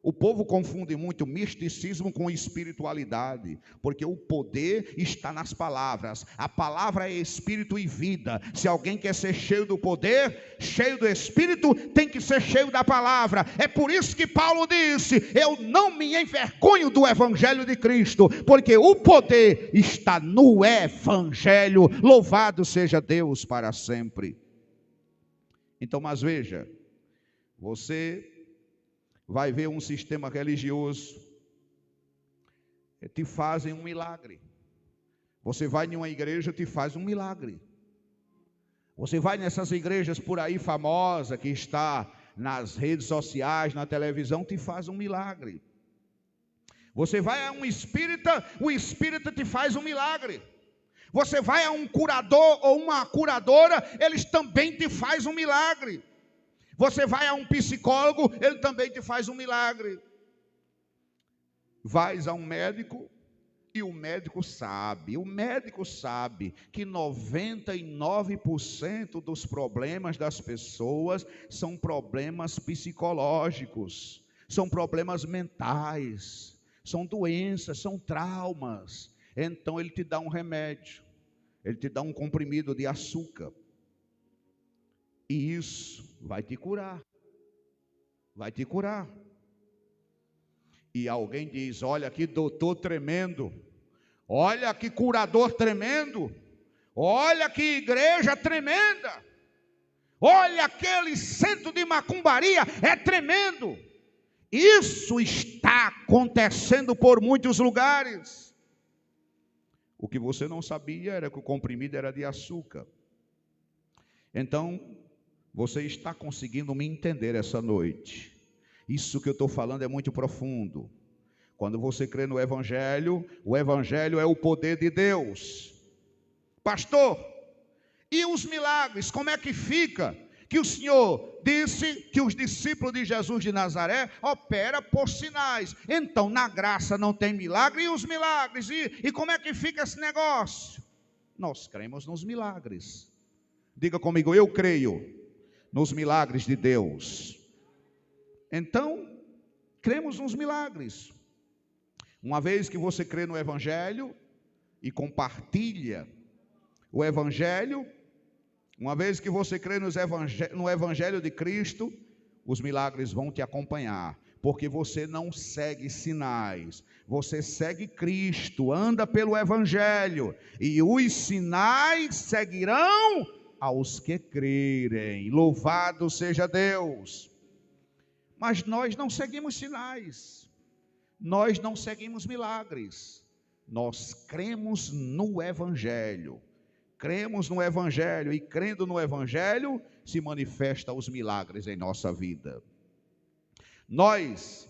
O povo confunde muito misticismo com espiritualidade, porque o poder está nas palavras. A palavra é espírito e vida. Se alguém quer ser cheio do poder, cheio do espírito, tem que ser cheio da palavra. É por isso que Paulo disse: eu não me envergonho do evangelho de Cristo, porque o poder está no evangelho. Louvado seja Deus para sempre. Então, mas veja, você vai ver um sistema religioso, te fazem um milagre. Você vai em uma igreja, te faz um milagre. Você vai nessas igrejas por aí famosa, que está nas redes sociais, na televisão, te faz um milagre. Você vai a um espírita, o espírita te faz um milagre. Você vai a um curador ou uma curadora, eles também te faz um milagre. Você vai a um psicólogo, ele também te faz um milagre. Vais a um médico e o médico sabe que 99% dos problemas das pessoas são problemas psicológicos, são problemas mentais, são doenças, são traumas. Então ele te dá um remédio, ele te dá um comprimido de açúcar. E isso vai te curar. Vai te curar. E alguém diz: olha que doutor tremendo. Olha que curador tremendo. Olha que igreja tremenda. Olha aquele centro de macumbaria, é tremendo. Isso está acontecendo por muitos lugares. O que você não sabia era que o comprimido era de açúcar. Então, você está conseguindo me entender essa noite? Isso que eu estou falando é muito profundo. Quando você crê no Evangelho, o Evangelho é o poder de Deus. Pastor, e os milagres, como é que fica? Que o Senhor disse que os discípulos de Jesus de Nazaré operam por sinais. Então, na graça não tem milagre, e os milagres? E como é que fica esse negócio? Nós cremos nos milagres. Diga comigo: eu creio nos milagres de Deus. Então, cremos nos milagres. Uma vez que você crê no Evangelho e compartilha o Evangelho, uma vez que você crê no Evangelho de Cristo, os milagres vão te acompanhar, porque você não segue sinais, você segue Cristo, anda pelo Evangelho, e os sinais seguirão aos que crerem. Louvado seja Deus. Mas nós não seguimos sinais, nós não seguimos milagres, nós cremos no Evangelho. Cremos no Evangelho, e crendo no Evangelho se manifestam os milagres em nossa vida. Nós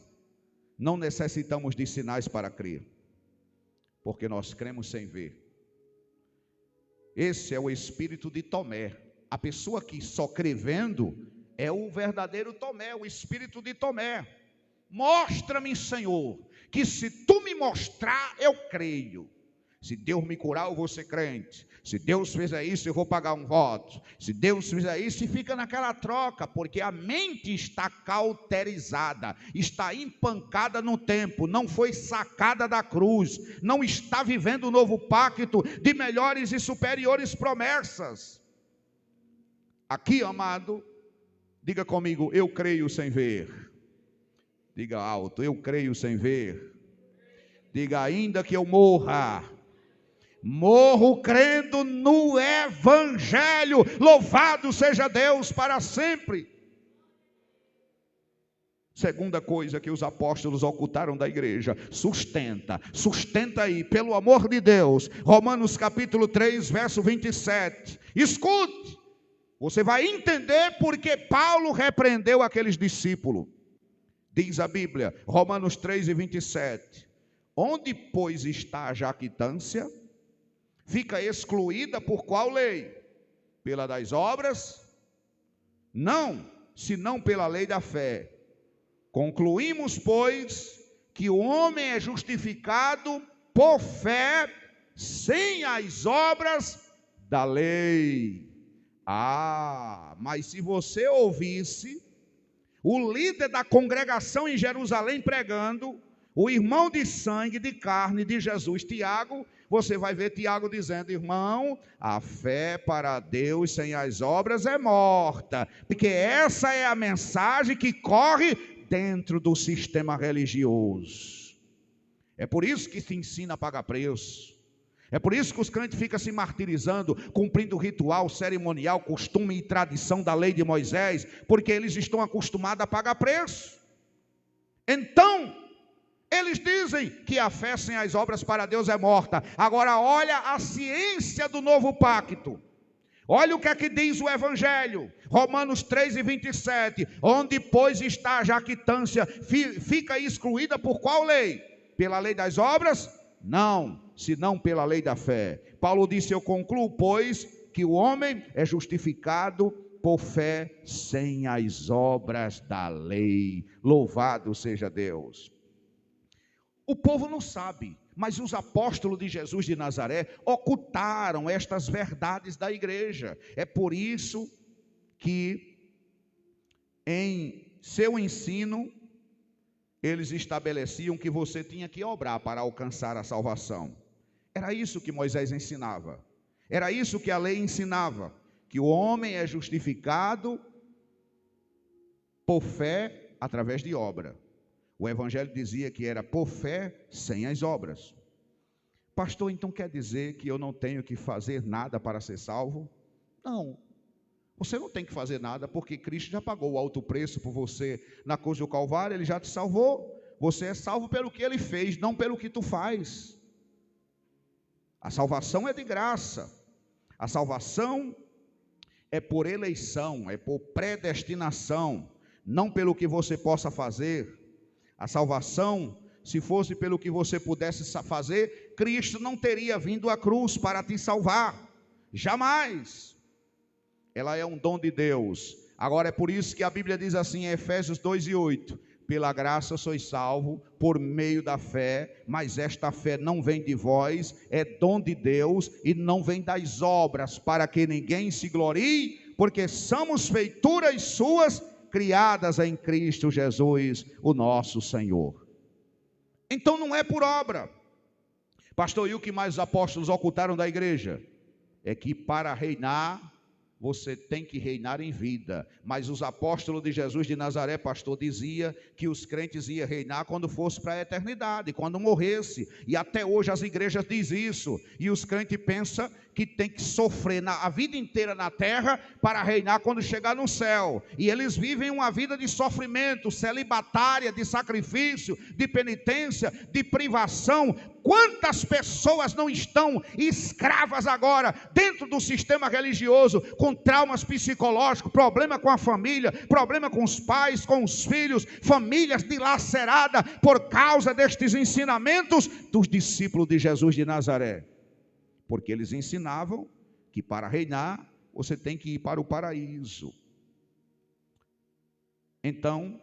não necessitamos de sinais para crer, porque nós cremos sem ver. Esse é o espírito de Tomé. A pessoa que só crê vendo é o verdadeiro Tomé, o espírito de Tomé. Mostra-me, Senhor, que se tu me mostrar, eu creio. Se Deus me curar, eu vou ser crente. Se Deus fizer isso, eu vou pagar um voto. Se Deus fizer isso, e fica naquela troca, porque a mente está cauterizada, está empancada no tempo, não foi sacada da cruz, não está vivendo o novo pacto de melhores e superiores promessas. Aqui, amado, diga comigo: eu creio sem ver. Diga alto: eu creio sem ver. Diga: ainda que eu morra, morro crendo no Evangelho. Louvado seja Deus para sempre. Segunda coisa que os apóstolos ocultaram da igreja: sustenta aí, pelo amor de Deus. Romanos capítulo 3, verso 27. Escute, você vai entender porque Paulo repreendeu aqueles discípulos. Diz a Bíblia, Romanos 3 e 27. Onde, pois, está a jactância? Fica excluída por qual lei? Pela das obras? Não, senão pela lei da fé. Concluímos, pois, que o homem é justificado por fé, sem as obras da lei. Mas se você ouvisse o líder da congregação em Jerusalém pregando, o irmão de sangue, de carne de Jesus, Tiago, você vai ver Tiago dizendo: irmão, a fé para Deus sem as obras é morta, porque essa é a mensagem que corre dentro do sistema religioso. É por isso que se ensina a pagar preço. É por isso que os crentes ficam se martirizando, cumprindo ritual, cerimonial, costume e tradição da lei de Moisés, porque eles estão acostumados a pagar preço. Então, eles dizem que a fé sem as obras para Deus é morta. Agora olha a ciência do novo pacto. Olha o que é que diz o Evangelho, Romanos 3:27, onde pois está a jactância, fica excluída por qual lei? Pela lei das obras? Não, senão pela lei da fé. Paulo disse: eu concluo, pois, que o homem é justificado por fé sem as obras da lei. Louvado seja Deus. O povo não sabe, mas os apóstolos de Jesus de Nazaré ocultaram estas verdades da igreja. É por isso que em seu ensino eles estabeleciam que você tinha que obrar para alcançar a salvação. Era isso que Moisés ensinava. Era isso que a lei ensinava, que o homem é justificado por fé através de obra. O Evangelho dizia que era por fé sem as obras. Pastor, então quer dizer que eu não tenho que fazer nada para ser salvo? Não. Você não tem que fazer nada, porque Cristo já pagou o alto preço por você na cruz do Calvário. Ele já te salvou. Você é salvo pelo que Ele fez, não pelo que tu faz. A salvação é de graça. A salvação é por eleição, é por predestinação, não pelo que você possa fazer. A salvação, se fosse pelo que você pudesse fazer, Cristo não teria vindo à cruz para te salvar. Jamais. Ela é um dom de Deus. Agora é por isso que a Bíblia diz assim em Efésios 2:8: pela graça sois salvo por meio da fé, mas esta fé não vem de vós, é dom de Deus e não vem das obras, para que ninguém se glorie, porque somos feituras suas, criadas em Cristo Jesus, o nosso Senhor. Então não é por obra. Pastor, e o que mais os apóstolos ocultaram da igreja? É que para reinar, você tem que reinar em vida. Mas os apóstolos de Jesus de Nazaré, pastor, dizia que os crentes iam reinar quando fosse para a eternidade, quando morresse. E até hoje as igrejas dizem isso. E os crentes pensam que tem que sofrer a vida inteira na terra para reinar quando chegar no céu. E eles vivem uma vida de sofrimento, celibatária, de sacrifício, de penitência, de privação. Quantas pessoas não estão escravas agora dentro do sistema religioso, com traumas psicológicos, problema com a família, problema com os pais, com os filhos, famílias dilaceradas por causa destes ensinamentos dos discípulos de Jesus de Nazaré. Porque eles ensinavam que para reinar você tem que ir para o paraíso. Então,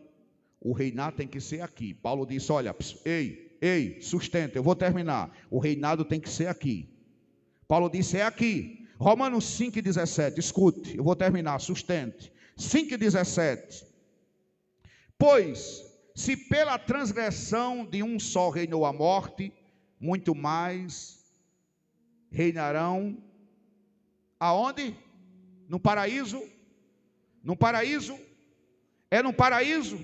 o reinar tem que ser aqui. Paulo disse: olha, ei, sustenta, eu vou terminar. O reinado tem que ser aqui. Paulo disse: é aqui. Romanos 5,17, escute, eu vou terminar, sustente. 5,17. Pois, se pela transgressão de um só reinou a morte, muito mais reinarão aonde? No paraíso? No paraíso? É no paraíso?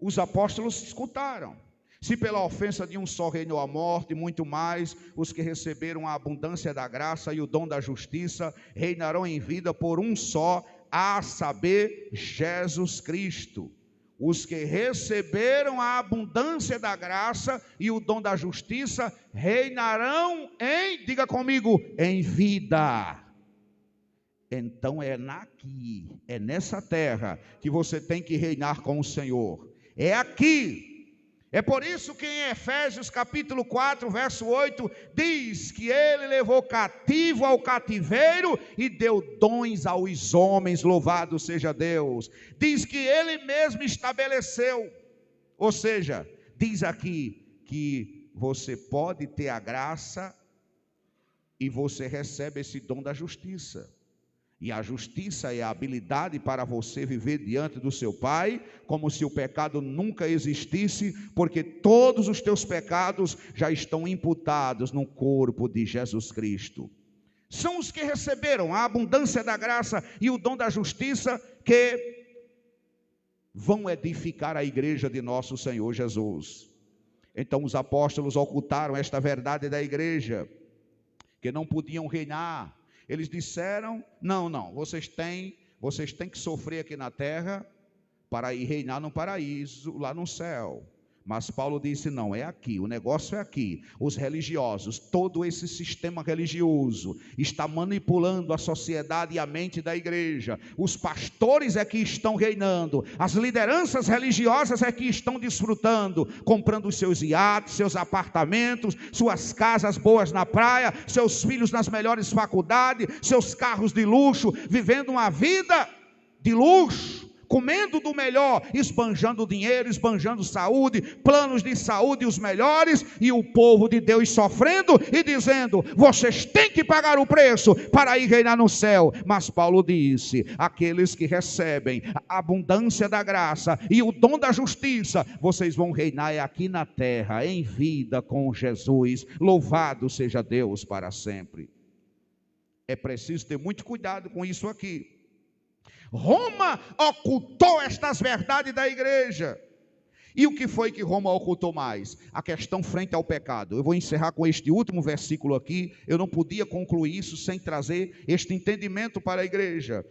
Os apóstolos escutaram. Se pela ofensa de um só reinou a morte, muito mais os que receberam a abundância da graça e o dom da justiça reinarão em vida por um só, a saber, Jesus Cristo. Os que receberam a abundância da graça e o dom da justiça reinarão em, diga comigo, em vida. Então é aqui, é nessa terra que você tem que reinar com o Senhor. É aqui. É por isso que em Efésios capítulo 4, verso 8, diz que ele levou cativo ao cativeiro e deu dons aos homens, louvado seja Deus. Diz que ele mesmo estabeleceu, ou seja, diz aqui que você pode ter a graça e você recebe esse dom da justiça. E a justiça é a habilidade para você viver diante do seu Pai, como se o pecado nunca existisse, porque todos os teus pecados já estão imputados no corpo de Jesus Cristo. São os que receberam a abundância da graça e o dom da justiça que vão edificar a igreja de nosso Senhor Jesus. Então os apóstolos ocultaram esta verdade da igreja, que não podiam reinar. Eles disseram, não, vocês têm que sofrer aqui na terra para ir reinar no paraíso, lá no céu. Mas Paulo disse, não, é aqui, o negócio é aqui. Os religiosos, todo esse sistema religioso está manipulando a sociedade e a mente da igreja. Os pastores é que estão reinando, as lideranças religiosas é que estão desfrutando, comprando os seus iates, seus apartamentos, suas casas boas na praia, seus filhos nas melhores faculdades, seus carros de luxo, vivendo uma vida de luxo, comendo do melhor, esbanjando dinheiro, esbanjando saúde, planos de saúde os melhores, e o povo de Deus sofrendo e dizendo, vocês têm que pagar o preço para ir reinar no céu. Mas Paulo disse, aqueles que recebem a abundância da graça e o dom da justiça, vocês vão reinar aqui na terra, em vida com Jesus. Louvado seja Deus para sempre. É preciso ter muito cuidado com isso aqui. Roma ocultou estas verdades da igreja. E o que foi que Roma ocultou mais? A questão frente ao pecado. Eu vou encerrar com este último versículo aqui. Eu não podia concluir isso sem trazer este entendimento para a igreja.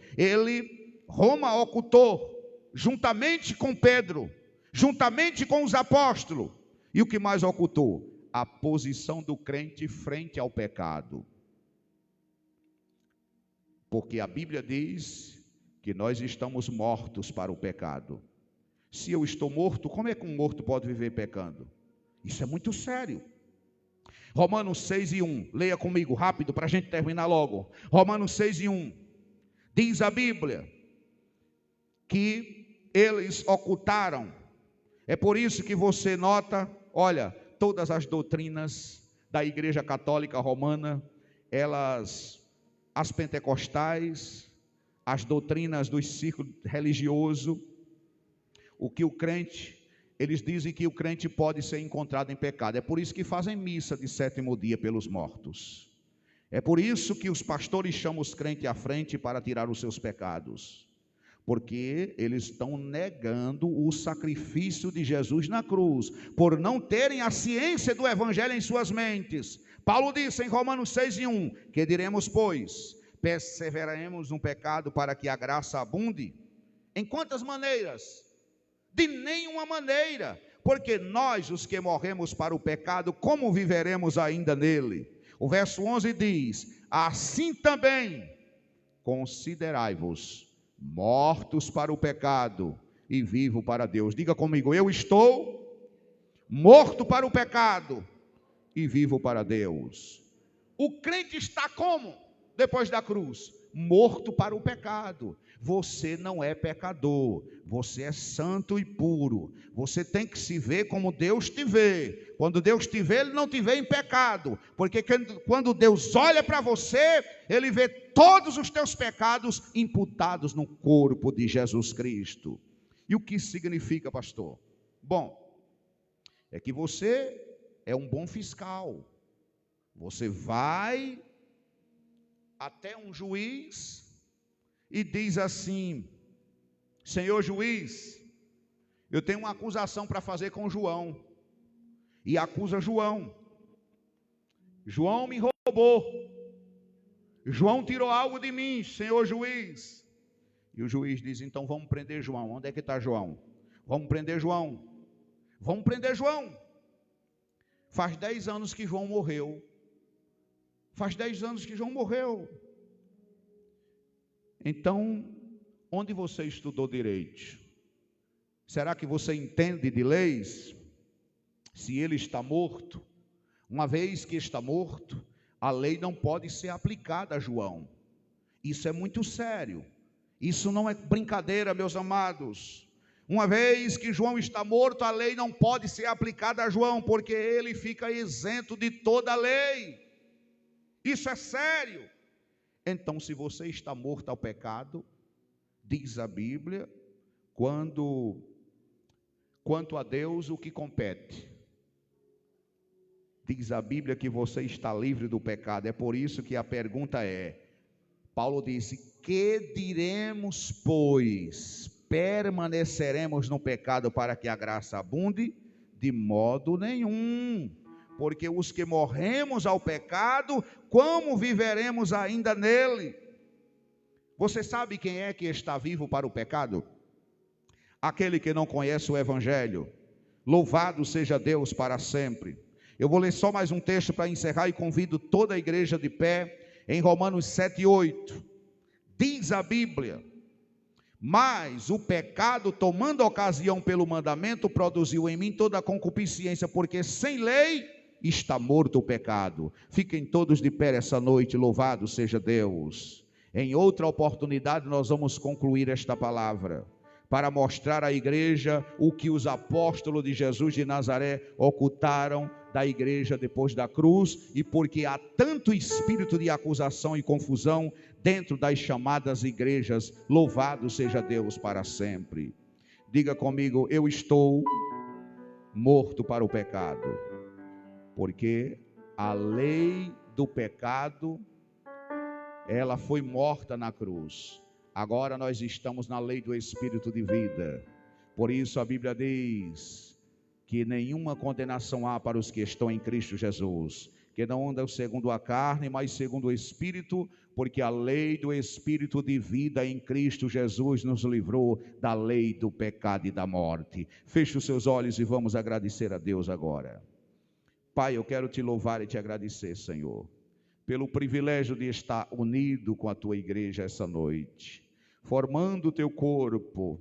Roma ocultou, juntamente com Pedro, juntamente com os apóstolos. E o que mais ocultou? A posição do crente frente ao pecado. Porque a Bíblia diz que nós estamos mortos para o pecado. Se eu estou morto, como é que um morto pode viver pecando? Isso é muito sério. Romanos 6:1, leia comigo rápido para a gente terminar logo. Romanos 6:1, diz a Bíblia que eles ocultaram. É por isso que você nota, olha, todas as doutrinas da Igreja Católica Romana, as pentecostais, as doutrinas dos círculos religiosos, eles dizem que o crente pode ser encontrado em pecado. É por isso que fazem missa de 7º dia pelos mortos. É por isso que os pastores chamam os crentes à frente para tirar os seus pecados. Porque eles estão negando o sacrifício de Jesus na cruz, por não terem a ciência do evangelho em suas mentes. Paulo disse em Romanos 6:1, que diremos, pois? Perseveraremos no pecado para que a graça abunde? Em quantas maneiras? De nenhuma maneira, porque nós, os que morremos para o pecado, como viveremos ainda nele? O verso 11 diz, assim também considerai-vos mortos para o pecado e vivo para Deus. Diga comigo, eu estou morto para o pecado e vivo para Deus. O crente está como? Depois da cruz, morto para o pecado. Você não é pecador, você é santo e puro. Você tem que se ver como Deus te vê. Quando Deus te vê, Ele não te vê em pecado, porque quando Deus olha para você, Ele vê todos os teus pecados imputados no corpo de Jesus Cristo. E o que isso significa, pastor? Bom, é que você é um bom fiscal. Você vai até um juiz e diz assim, senhor juiz, eu tenho uma acusação para fazer com João, e acusa João. João me roubou, João tirou algo de mim, senhor juiz. E o juiz diz, então vamos prender João. Onde é que está João? Vamos prender João. Vamos prender João. Faz 10 anos que João morreu. Faz 10 anos que João morreu. Então, onde você estudou direito? Será que você entende de leis? Se ele está morto, uma vez que está morto, a lei não pode ser aplicada a João. Isso é muito sério. Isso não é brincadeira, meus amados. Uma vez que João está morto, a lei não pode ser aplicada a João, porque ele fica isento de toda a lei. Isso é sério. Então, se você está morto ao pecado, diz a Bíblia, quanto a Deus, o que compete? Diz a Bíblia que você está livre do pecado. É por isso que a pergunta é, Paulo disse, que diremos, pois? Permaneceremos no pecado para que a graça abunde? De modo nenhum. Porque os que morremos ao pecado, como viveremos ainda nele? Você sabe quem é que está vivo para o pecado? Aquele que não conhece o Evangelho. Louvado seja Deus para sempre. Eu vou ler só mais um texto para encerrar e convido toda a igreja de pé em Romanos 7:8. Diz a Bíblia: mas o pecado, tomando ocasião pelo mandamento, produziu em mim toda a concupiscência, porque sem lei está morto o pecado. Fiquem todos de pé essa noite, louvado seja Deus. Em outra oportunidade nós vamos concluir esta palavra, para mostrar à igreja o que os apóstolos de Jesus de Nazaré ocultaram da igreja depois da cruz, e porque há tanto espírito de acusação e confusão dentro das chamadas igrejas. Louvado seja Deus para sempre. Diga comigo: eu estou morto para o pecado, porque a lei do pecado, ela foi morta na cruz. Agora nós estamos na lei do Espírito de vida. Por isso a Bíblia diz que nenhuma condenação há para os que estão em Cristo Jesus, que não andam segundo a carne, mas segundo o Espírito, porque a lei do Espírito de vida em Cristo Jesus nos livrou da lei do pecado e da morte. Feche os seus olhos e vamos agradecer a Deus agora. Pai, eu quero te louvar e te agradecer, Senhor, pelo privilégio de estar unido com a tua igreja essa noite, formando o teu corpo,